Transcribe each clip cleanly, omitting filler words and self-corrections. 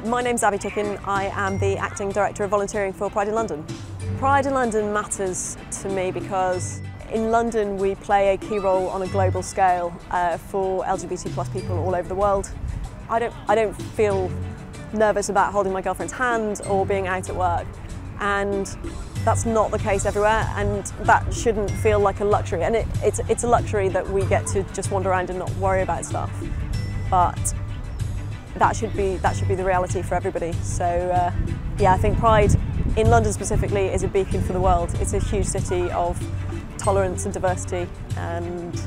My name's Abby Chicken. I am the Acting Director of Volunteering for Pride in London. Pride in London matters to me because in London we play a key role on a global scale for LGBT+ people all over the world. I don't feel nervous about holding my girlfriend's hand or being out at work, and that's not the case everywhere, and that shouldn't feel like a luxury. And it's a luxury that we get to just wander around and not worry about stuff, but that should be the reality for everybody. So yeah, I think Pride in London specifically is a beacon for the world. It's a huge city of tolerance and diversity, and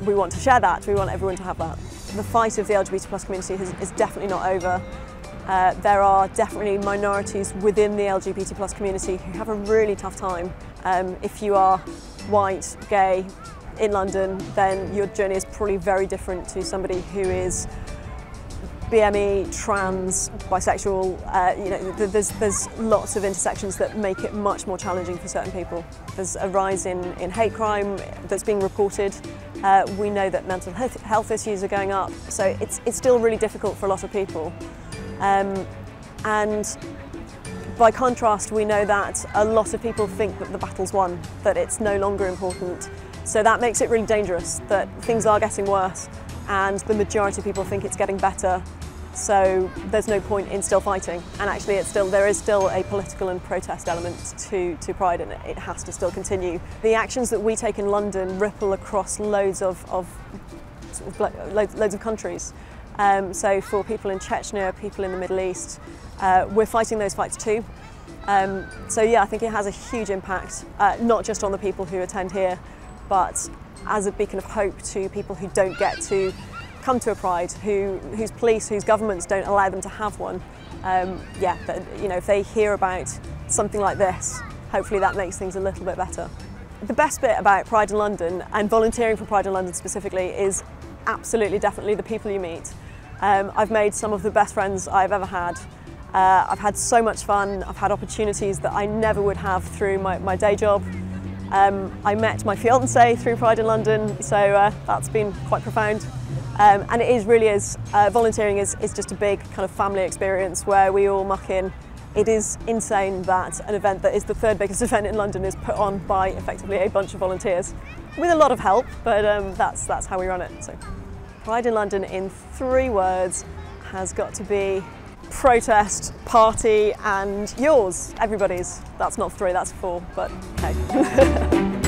we want to share that. We want everyone to have that. The fight of the LGBT+ community is definitely not over. There are definitely minorities within the LGBT+ community who have a really tough time. If you are white, gay, in London, then your journey is probably very different to somebody who is BME, trans, bisexual. You know, there's lots of intersections that make it much more challenging for certain people. There's a rise in hate crime that's being reported. We know that mental health issues are going up, so it's still really difficult for a lot of people. And by contrast, we know that a lot of people think that the battle's won, that it's no longer important. So that makes it really dangerous, that things are getting worse, and the majority of people think it's getting better. So there's no point in still fighting, and actually there is still a political and protest element to Pride, and it has to still continue. The actions that we take in London ripple across loads of countries. So for people in Chechnya, people in the Middle East, we're fighting those fights too. So yeah, I think it has a huge impact, not just on the people who attend here, but as a beacon of hope to people who don't get to come to a Pride, whose police, whose governments don't allow them to have one. Yeah, you know, if they hear about something like this, hopefully that makes things a little bit better. The best bit about Pride in London, and volunteering for Pride in London specifically, is absolutely, definitely the people you meet. I've made some of the best friends I've ever had. I've had so much fun. I've had opportunities that I never would have through my day job. I met my fiance through Pride in London, so that's been quite profound. And it really is, volunteering is just a big kind of family experience where we all muck in. It is insane that an event that is the third biggest event in London is put on by effectively a bunch of volunteers, with a lot of help, but that's how we run it. So, Pride in London in 3 words has got to be protest, party, and yours, everybody's. That's not 3, that's 4, but hey.